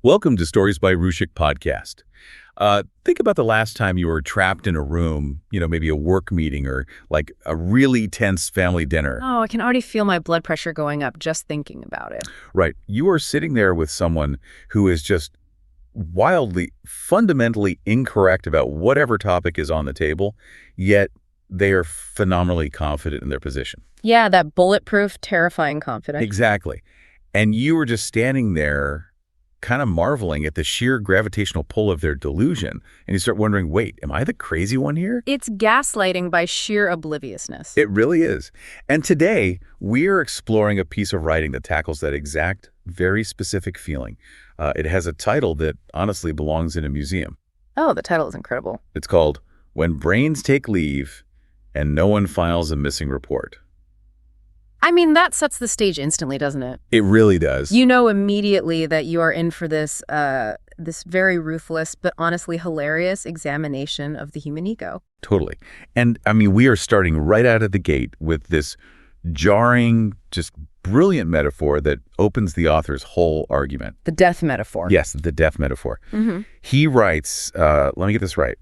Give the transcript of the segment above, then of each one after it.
Welcome to Stories by Rushik podcast. Think about the last time you were trapped in a room, maybe a work meeting or like a really tense family dinner. Oh, I can already feel my blood pressure going up just thinking about it. Right. You are sitting there with someone who is just wildly, fundamentally incorrect about whatever topic is on the table, yet they are phenomenally confident in their position. Yeah, that bulletproof, terrifying confidence. Exactly. And you were just standing there kind of marveling at the sheer gravitational pull of their delusion. And you start wondering, wait, am I the crazy one here? It's gaslighting by sheer obliviousness. It really is. And today, we're exploring a piece of writing that tackles that exact, very specific feeling. It has a title that honestly belongs in a museum. Oh, the title is incredible. It's called When Brains Take Leave and No One Files a Missing Report. I mean, that sets the stage instantly, doesn't it? It really does. You know immediately that you are in for this very ruthless but honestly hilarious examination of the human ego. Totally. And I mean, we are starting right out of the gate with this jarring, just brilliant metaphor that opens the author's whole argument. The death metaphor. Yes, the death metaphor. Mm-hmm. He writes, let me get this right.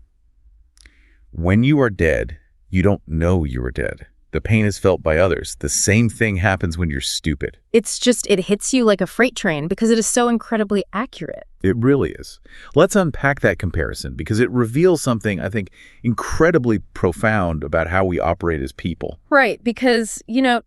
When you are dead, you don't know you are dead. The pain is felt by others. The same thing happens when you're stupid. It's just, it hits you like a freight train because it is so incredibly accurate. It really is. Let's unpack that comparison because it reveals something, I think, incredibly profound about how we operate as people. Right, because,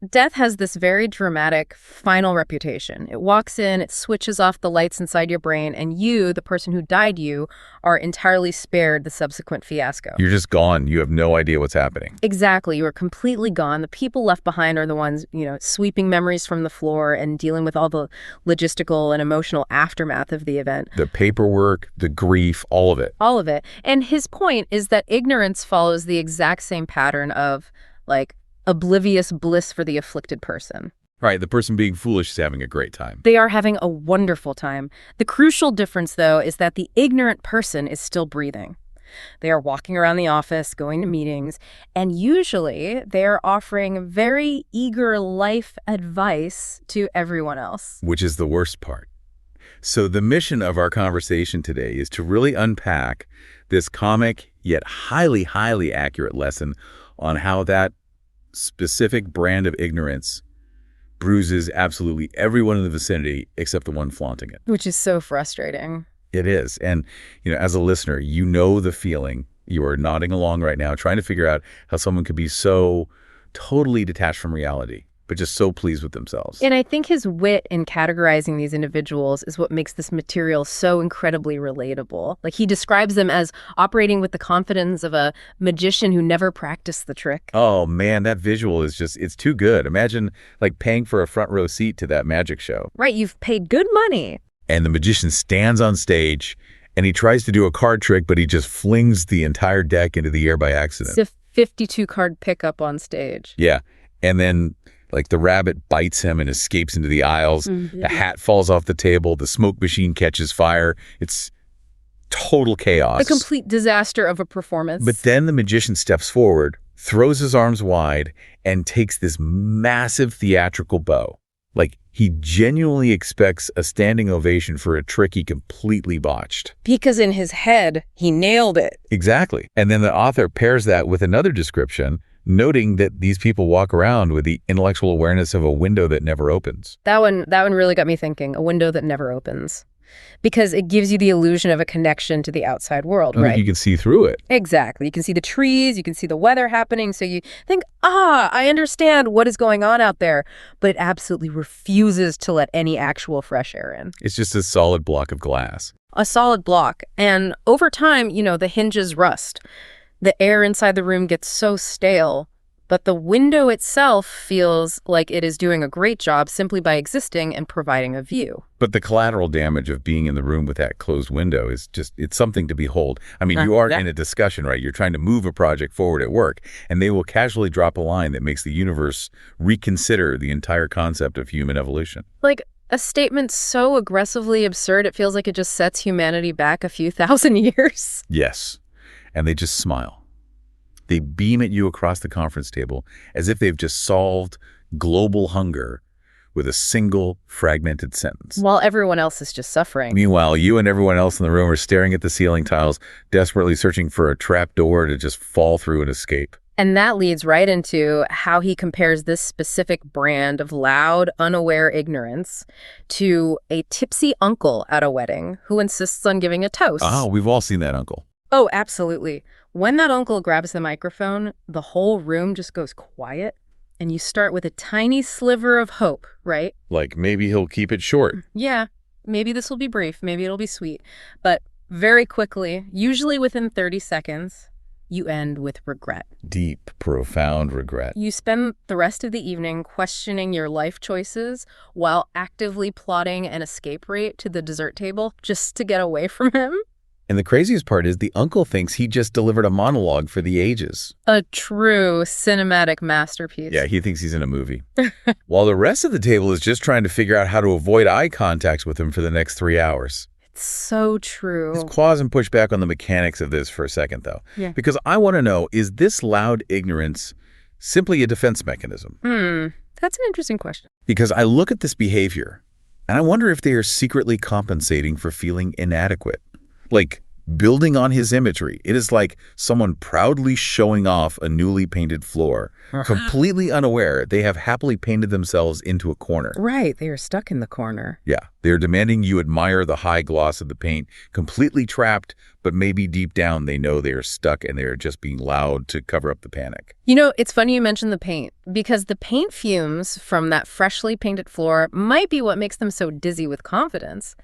death has this very dramatic final reputation. It walks in, it switches off the lights inside your brain, and you, the person who died you, are entirely spared the subsequent fiasco. You're just gone. You have no idea what's happening. Exactly. You are completely gone. The people left behind are the ones, sweeping memories from the floor and dealing with all the logistical and emotional aftermath of the event. The paperwork, the grief, all of it. All of it. And his point is that ignorance follows the exact same pattern of, oblivious bliss for the afflicted person. Right, the person being foolish is having a great time. They are having a wonderful time. The crucial difference, though, is that the ignorant person is still breathing. They are walking around the office, going to meetings, and usually they are offering very eager life advice to everyone else. Which is the worst part. So the mission of our conversation today is to really unpack this comic yet highly, highly accurate lesson on how that specific brand of ignorance bruises absolutely everyone in the vicinity except the one flaunting it. Which is so frustrating. It is. And, as a listener, you know the feeling. You are nodding along right now, trying to figure out how someone could be so totally detached from reality, but just so pleased with themselves. And I think his wit in categorizing these individuals is what makes this material so incredibly relatable. He describes them as operating with the confidence of a magician who never practiced the trick. Oh, man, that visual is just, it's too good. Imagine, paying for a front row seat to that magic show. Right, you've paid good money. And the magician stands on stage, and he tries to do a card trick, but he just flings the entire deck into the air by accident. It's a 52-card pickup on stage. Yeah, and then the rabbit bites him and escapes into the aisles. Mm-hmm. The hat falls off the table. The smoke machine catches fire. It's total chaos. A complete disaster of a performance. But then the magician steps forward, throws his arms wide, and takes this massive theatrical bow. He genuinely expects a standing ovation for a trick he completely botched. Because in his head, he nailed it. Exactly. And then the author pairs that with another description, noting that these people walk around with the intellectual awareness of a window that never opens. That one really got me thinking, a window that never opens. Because it gives you the illusion of a connection to the outside world, right? You can see through it. Exactly. You can see the trees, you can see the weather happening, so you think, I understand what is going on out there. But it absolutely refuses to let any actual fresh air in. It's just a solid block of glass. A solid block. And over time, the hinges rust. The air inside the room gets so stale, but the window itself feels like it is doing a great job simply by existing and providing a view. But the collateral damage of being in the room with that closed window is just, it's something to behold. I mean, you are in a discussion, right? You're trying to move a project forward at work, and they will casually drop a line that makes the universe reconsider the entire concept of human evolution. A statement so aggressively absurd, it feels like it just sets humanity back a few thousand years. Yes. And they just smile. They beam at you across the conference table as if they've just solved global hunger with a single fragmented sentence. While everyone else is just suffering. Meanwhile, you and everyone else in the room are staring at the ceiling tiles, desperately searching for a trap door to just fall through and escape. And that leads right into how he compares this specific brand of loud, unaware ignorance to a tipsy uncle at a wedding who insists on giving a toast. Oh, we've all seen that uncle. Oh, absolutely. When that uncle grabs the microphone, the whole room just goes quiet, and you start with a tiny sliver of hope, right? Like maybe he'll keep it short. Yeah, maybe this will be brief, maybe it'll be sweet. But very quickly, usually within 30 seconds, you end with regret. Deep, profound regret. You spend the rest of the evening questioning your life choices while actively plotting an escape route to the dessert table just to get away from him. And the craziest part is the uncle thinks he just delivered a monologue for the ages. A true cinematic masterpiece. Yeah, he thinks he's in a movie. While the rest of the table is just trying to figure out how to avoid eye contact with him for the next 3 hours. So true. Let's pause and push back on the mechanics of this for a second, though. Yeah. Because I want to know, is this loud ignorance simply a defense mechanism? That's an interesting question. Because I look at this behavior, and I wonder if they are secretly compensating for feeling inadequate. Like, building on his imagery, it is like someone proudly showing off a newly painted floor, completely unaware they have happily painted themselves into a corner. Right, they are stuck in the corner. Yeah, they're demanding you admire the high gloss of the paint, completely trapped, but maybe deep down they know they are stuck and they are just being loud to cover up the panic. You know, it's funny you mentioned the paint, because the paint fumes from that freshly painted floor might be what makes them so dizzy with confidence.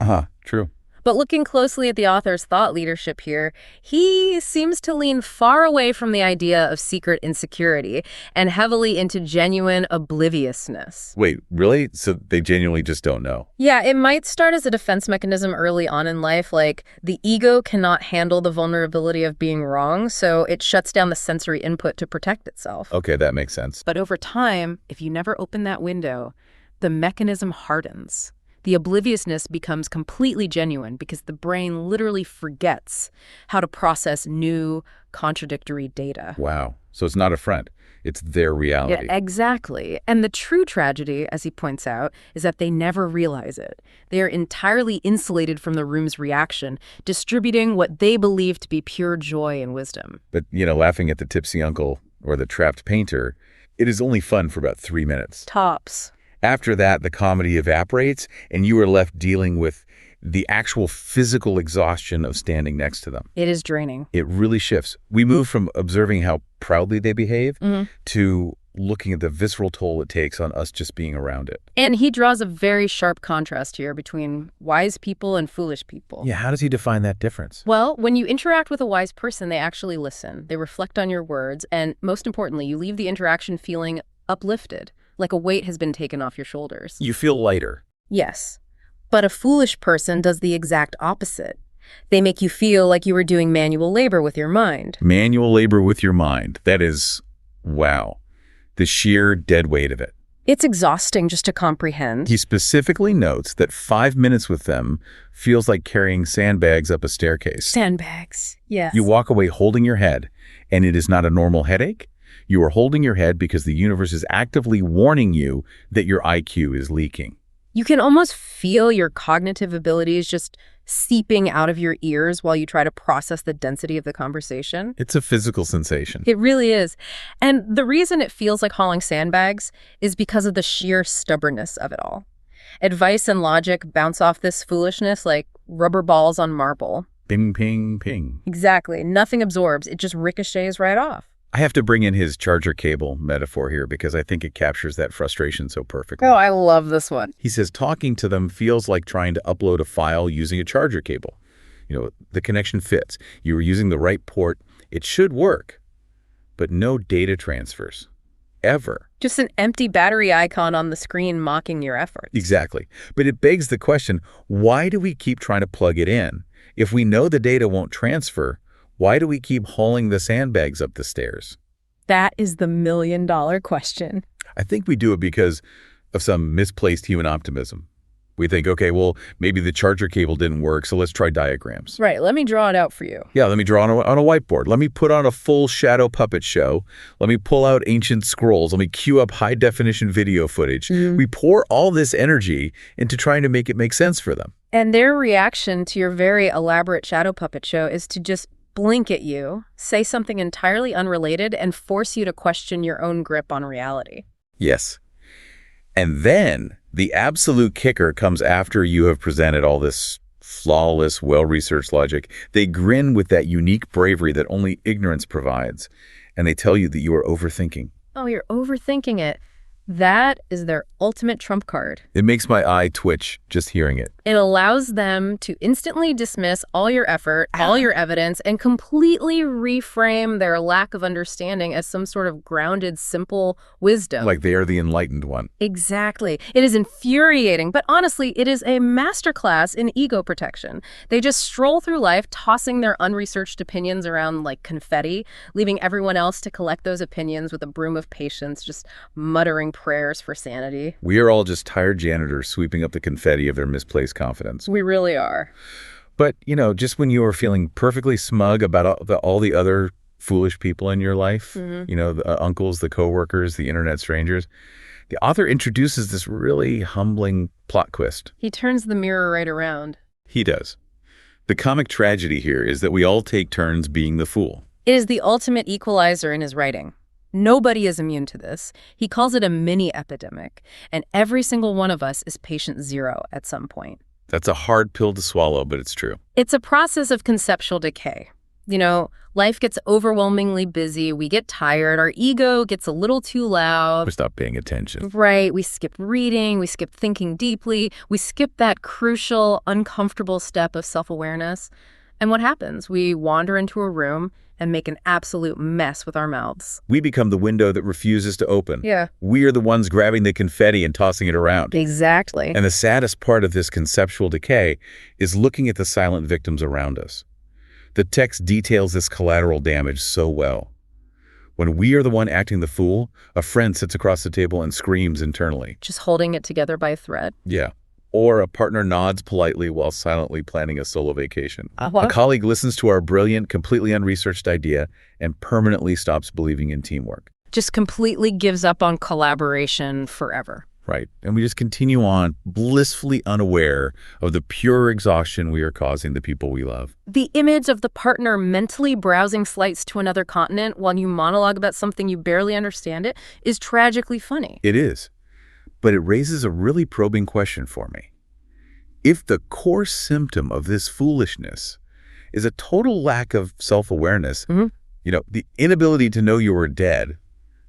True. But looking closely at the author's thought leadership here, he seems to lean far away from the idea of secret insecurity and heavily into genuine obliviousness. Wait, really? So they genuinely just don't know? Yeah, it might start as a defense mechanism early on in life, like the ego cannot handle the vulnerability of being wrong, so it shuts down the sensory input to protect itself. Okay, that makes sense. But over time, if you never open that window, the mechanism hardens. The obliviousness becomes completely genuine because the brain literally forgets how to process new, contradictory data. Wow. So it's not a friend. It's their reality. Yeah, exactly. And the true tragedy, as he points out, is that they never realize it. They are entirely insulated from the room's reaction, distributing what they believe to be pure joy and wisdom. But, laughing at the tipsy uncle or the trapped painter, it is only fun for about 3 minutes. Tops. After that, the comedy evaporates, and you are left dealing with the actual physical exhaustion of standing next to them. It is draining. It really shifts. We move from observing how proudly they behave to looking at the visceral toll it takes on us just being around it. And he draws a very sharp contrast here between wise people and foolish people. Yeah, how does he define that difference? Well, when you interact with a wise person, they actually listen. They reflect on your words, and most importantly, you leave the interaction feeling uplifted, like a weight has been taken off your shoulders. You feel lighter. Yes. But a foolish person does the exact opposite. They make you feel like you were doing manual labor with your mind. Manual labor with your mind. That is, wow, the sheer dead weight of it. It's exhausting just to comprehend. He specifically notes that 5 minutes with them feels like carrying sandbags up a staircase. Sandbags, yes. You walk away holding your head, and it is not a normal headache. You are holding your head because the universe is actively warning you that your IQ is leaking. You can almost feel your cognitive abilities just seeping out of your ears while you try to process the density of the conversation. It's a physical sensation. It really is. And the reason it feels like hauling sandbags is because of the sheer stubbornness of it all. Advice and logic bounce off this foolishness like rubber balls on marble. Ping, ping, ping. Exactly. Nothing absorbs. It just ricochets right off. I have to bring in his charger cable metaphor here because I think it captures that frustration so perfectly. Oh, I love this one. He says talking to them feels like trying to upload a file using a charger cable. The connection fits. You are using the right port. It should work, but no data transfers. Ever. Just an empty battery icon on the screen mocking your efforts. Exactly. But it begs the question, why do we keep trying to plug it in? If we know the data won't transfer, why do we keep hauling the sandbags up the stairs? That is the million-dollar question. I think we do it because of some misplaced human optimism. We think, okay, well, maybe the charger cable didn't work, so let's try diagrams. Right, let me draw it out for you. Yeah, let me draw on a whiteboard. Let me put on a full shadow puppet show. Let me pull out ancient scrolls. Let me queue up high-definition video footage. We pour all this energy into trying to make it make sense for them. And their reaction to your very elaborate shadow puppet show is to just blink at you, say something entirely unrelated, and force you to question your own grip on reality. Yes. And then the absolute kicker comes after you have presented all this flawless, well-researched logic. They grin with that unique bravery that only ignorance provides, and they tell you that you are overthinking. Oh, you're overthinking it. That is their ultimate trump card. It makes my eye twitch just hearing it. It allows them to instantly dismiss all your effort, all your evidence, and completely reframe their lack of understanding as some sort of grounded, simple wisdom. Like they are the enlightened one. Exactly. It is infuriating, but honestly, it is a masterclass in ego protection. They just stroll through life tossing their unresearched opinions around like confetti, leaving everyone else to collect those opinions with a broom of patience, just muttering prayers for sanity. We are all just tired janitors sweeping up the confetti of their misplaced confidence. We really are. But, just when you are feeling perfectly smug about all the other foolish people in your life, the uncles, the coworkers, the internet strangers, the author introduces this really humbling plot twist. He turns the mirror right around. He does. The comic tragedy here is that we all take turns being the fool. It is the ultimate equalizer in his writing. Nobody is immune to this. He calls it a mini epidemic, and every single one of us is patient zero at some point. That's a hard pill to swallow, but it's true. It's a process of conceptual decay. Life gets overwhelmingly busy. We get tired. Our ego gets a little too loud. We stop paying attention. Right. We skip reading. We skip thinking deeply. We skip that crucial, uncomfortable step of self-awareness. And what happens? We wander into a room and make an absolute mess with our mouths. We become the window that refuses to open. Yeah. We are the ones grabbing the confetti and tossing it around. Exactly. And the saddest part of this conceptual decay is looking at the silent victims around us. The text details this collateral damage so well. When we are the one acting the fool, a friend sits across the table and screams internally. Just holding it together by a thread. Yeah. Or a partner nods politely while silently planning a solo vacation. Uh-huh. A colleague listens to our brilliant, completely unresearched idea and permanently stops believing in teamwork. Just completely gives up on collaboration forever. Right. And we just continue on, blissfully unaware of the pure exhaustion we are causing the people we love. The image of the partner mentally browsing flights to another continent while you monologue about something you barely understand is tragically funny. It is. But it raises a really probing question for me. If the core symptom of this foolishness is a total lack of self-awareness, the inability to know you were dead,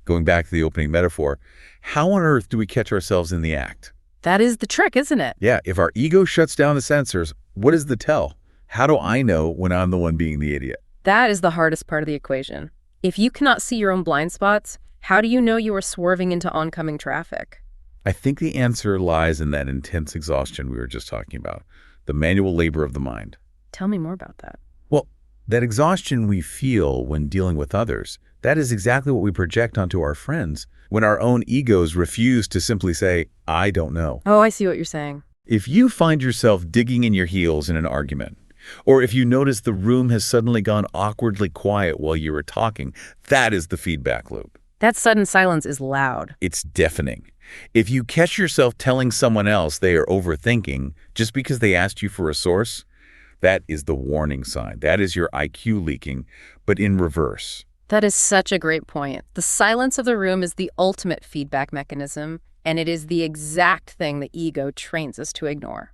going back to the opening metaphor, how on earth do we catch ourselves in the act? That is the trick, isn't it? Yeah, if our ego shuts down the sensors, what is the tell? How do I know when I'm the one being the idiot? That is the hardest part of the equation. If you cannot see your own blind spots, how do you know you are swerving into oncoming traffic? I think the answer lies in that intense exhaustion we were just talking about, the manual labor of the mind. Tell me more about that. Well, that exhaustion we feel when dealing with others, that is exactly what we project onto our friends when our own egos refuse to simply say, I don't know. Oh, I see what you're saying. If you find yourself digging in your heels in an argument, or if you notice the room has suddenly gone awkwardly quiet while you were talking, that is the feedback loop. That sudden silence is loud. It's deafening. If you catch yourself telling someone else they are overthinking just because they asked you for a source, that is the warning sign. That is your IQ leaking, but in reverse. That is such a great point. The silence of the room is the ultimate feedback mechanism, and it is the exact thing the ego trains us to ignore.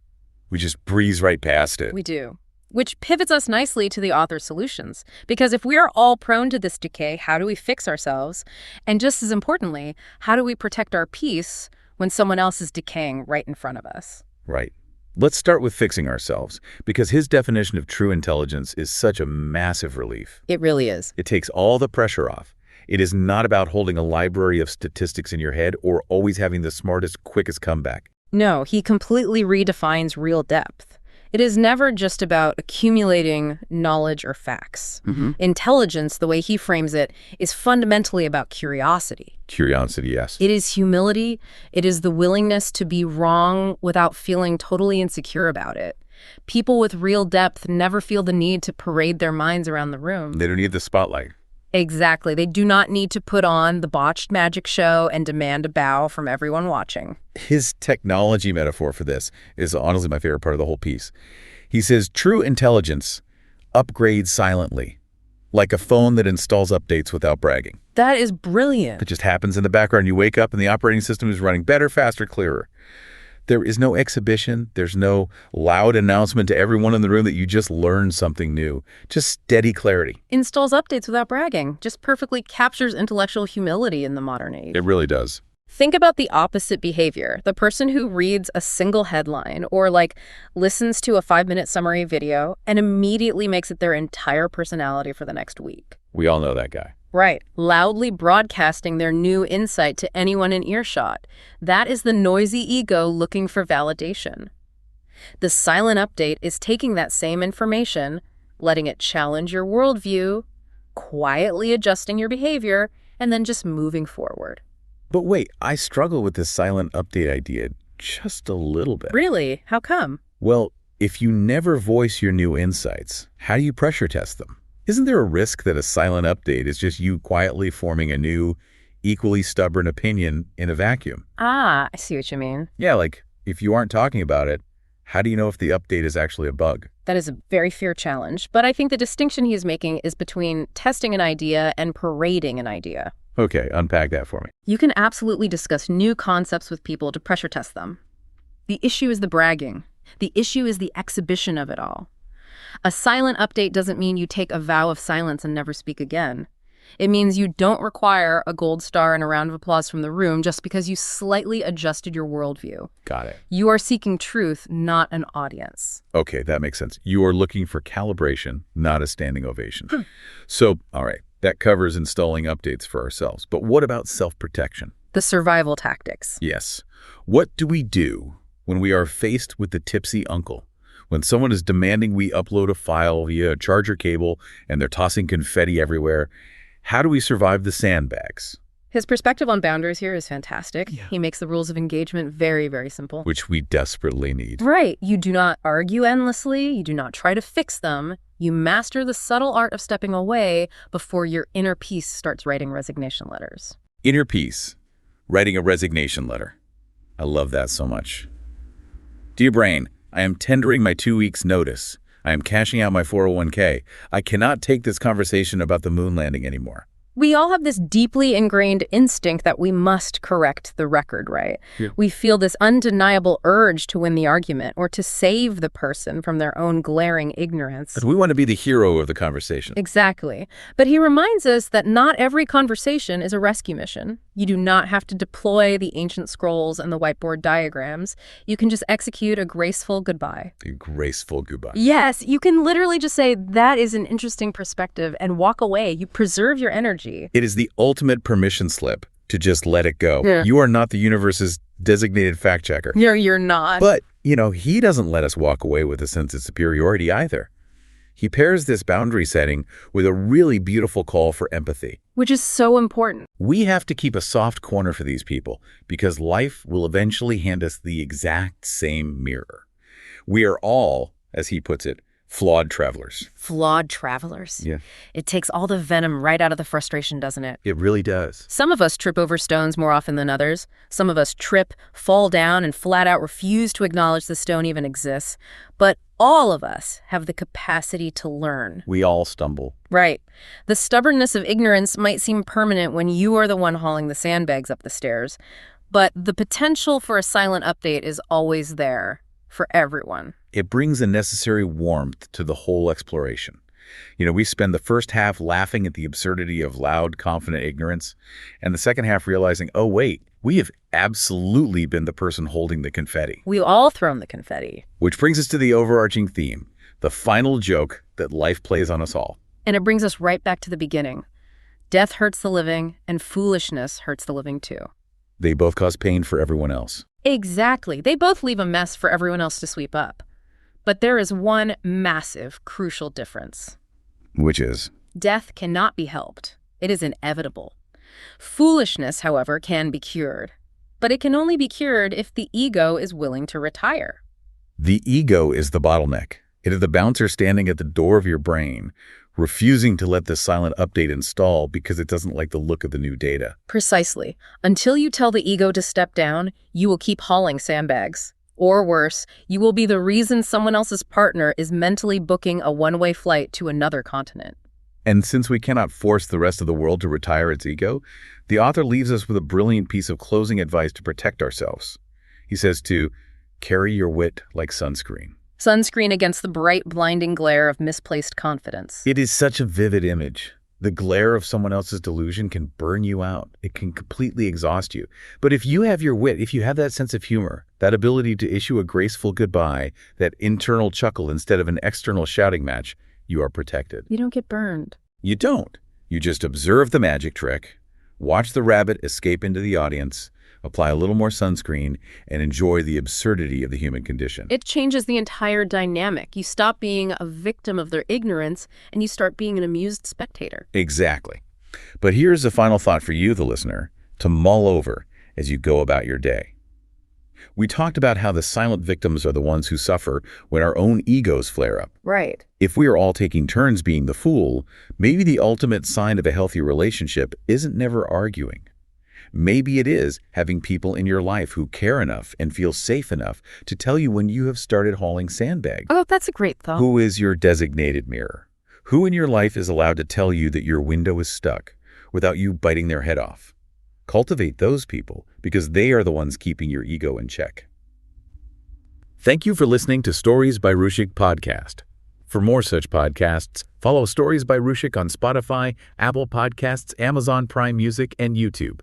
We just breeze right past it. We do. Which pivots us nicely to the author's solutions. Because if we are all prone to this decay, how do we fix ourselves? And just as importantly, how do we protect our peace when someone else is decaying right in front of us? Right. Let's start with fixing ourselves, because his definition of true intelligence is such a massive relief. It really is. It takes all the pressure off. It is not about holding a library of statistics in your head or always having the smartest, quickest comeback. No, he completely redefines real depth. It is never just about accumulating knowledge or facts. Intelligence, the way he frames it, is fundamentally about curiosity. Curiosity, yes. It is humility. It is the willingness to be wrong without feeling totally insecure about it. People with real depth never feel the need to parade their minds around the room. They don't need the spotlight. Exactly. They do not need to put on the botched magic show and demand a bow from everyone watching. His technology metaphor for this is honestly my favorite part of the whole piece. He says, true intelligence upgrades silently, like a phone that installs updates without bragging. That is brilliant. It just happens in the background. You wake up and the operating system is running better, faster, clearer. There is no exhibition. There's no loud announcement to everyone in the room that you just learned something new. Just steady clarity. Installs updates without bragging. Just perfectly captures intellectual humility in the modern age. It really does. Think about the opposite behavior. The person who reads a single headline or listens to a 5-minute summary video and immediately makes it their entire personality for the next week. We all know that guy. Right. Loudly broadcasting their new insight to anyone in earshot. That is the noisy ego looking for validation. The silent update is taking that same information, letting it challenge your worldview, quietly adjusting your behavior, and then just moving forward. But wait, I struggle with this silent update idea just a little bit. Really? How come? Well, if you never voice your new insights, how do you pressure test them? Isn't there a risk that a silent update is just you quietly forming a new, equally stubborn opinion in a vacuum? Ah, I see what you mean. Yeah, like if you aren't talking about it, how do you know if the update is actually a bug? That is a very fair challenge, but I think the distinction he is making is between testing an idea and parading an idea. Okay, unpack that for me. You can absolutely discuss new concepts with people to pressure test them. The issue is the bragging. The issue is the exhibition of it all. A silent update doesn't mean you take a vow of silence and never speak again. It means you don't require a gold star and a round of applause from the room just because you slightly adjusted your worldview. Got it. You are seeking truth, not an audience. Okay, that makes sense. You are looking for calibration, not a standing ovation. So, all right, that covers installing updates for ourselves. But what about self-protection? The survival tactics. Yes. What do we do when we are faced with the tipsy uncle? When someone is demanding we upload a file via a charger cable and they're tossing confetti everywhere, how do we survive the sandbags? His perspective on boundaries here is fantastic. Yeah. He makes the rules of engagement very, very simple. Which we desperately need. Right. You do not argue endlessly. You do not try to fix them. You master the subtle art of stepping away before your inner peace starts writing resignation letters. Inner peace, writing a resignation letter. I love that so much. Dear brain, I am tendering my 2 weeks' notice. I am cashing out my 401k. I cannot take this conversation about the moon landing anymore. We all have this deeply ingrained instinct that we must correct the record, right? Yeah. We feel this undeniable urge to win the argument or to save the person from their own glaring ignorance. But we want to be the hero of the conversation. Exactly. But he reminds us that not every conversation is a rescue mission. You do not have to deploy the ancient scrolls and the whiteboard diagrams. You can just execute a graceful goodbye. A graceful goodbye. Yes, you can literally just say, that is an interesting perspective, and walk away. You preserve your energy. It is the ultimate permission slip to just let it go. Yeah. You are not the universe's designated fact checker. You're not. But, he doesn't let us walk away with a sense of superiority either. He pairs this boundary setting with a really beautiful call for empathy. Which is so important. We have to keep a soft corner for these people because life will eventually hand us the exact same mirror. We are all, as he puts it, flawed travelers. Flawed travelers. Yeah. It takes all the venom right out of the frustration, doesn't it? It really does. Some of us trip over stones more often than others. Some of us trip, fall down, and flat out refuse to acknowledge the stone even exists. But all of us have the capacity to learn. We all stumble. Right. The stubbornness of ignorance might seem permanent when you are the one hauling the sandbags up the stairs. But the potential for a silent update is always there for everyone. It brings a necessary warmth to the whole exploration. We spend the first half laughing at the absurdity of loud, confident ignorance, and the second half realizing, oh, wait, we have absolutely been the person holding the confetti. We've all thrown the confetti. Which brings us to the overarching theme, the final joke that life plays on us all. And it brings us right back to the beginning. Death hurts the living, and foolishness hurts the living too. They both cause pain for everyone else. Exactly. They both leave a mess for everyone else to sweep up. But there is one massive, crucial difference. Which is? Death cannot be helped. It is inevitable. Foolishness, however, can be cured. But it can only be cured if the ego is willing to retire. The ego is the bottleneck. It is the bouncer standing at the door of your brain, refusing to let the silent update install because it doesn't like the look of the new data. Precisely. Until you tell the ego to step down, you will keep hauling sandbags. Or worse, you will be the reason someone else's partner is mentally booking a one-way flight to another continent. And since we cannot force the rest of the world to retire its ego, the author leaves us with a brilliant piece of closing advice to protect ourselves. He says to carry your wit like sunscreen. Sunscreen against the bright, blinding glare of misplaced confidence. It is such a vivid image. The glare of someone else's delusion can burn you out. It can completely exhaust you. But if you have your wit, if you have that sense of humor, that ability to issue a graceful goodbye, that internal chuckle instead of an external shouting match, you are protected. You don't get burned. You don't. You just observe the magic trick, watch the rabbit escape into the audience, apply a little more sunscreen, and enjoy the absurdity of the human condition. It changes the entire dynamic. You stop being a victim of their ignorance, and you start being an amused spectator. Exactly. But here's a final thought for you, the listener, to mull over as you go about your day. We talked about how the silent victims are the ones who suffer when our own egos flare up. Right. If we are all taking turns being the fool, maybe the ultimate sign of a healthy relationship isn't never arguing. Maybe it is having people in your life who care enough and feel safe enough to tell you when you have started hauling sandbags. Oh, that's a great thought. Who is your designated mirror? Who in your life is allowed to tell you that your window is stuck without you biting their head off? Cultivate those people because they are the ones keeping your ego in check. Thank you for listening to Stories by Ruchik podcast. For more such podcasts, follow Stories by Ruchik on Spotify, Apple Podcasts, Amazon Prime Music, and YouTube.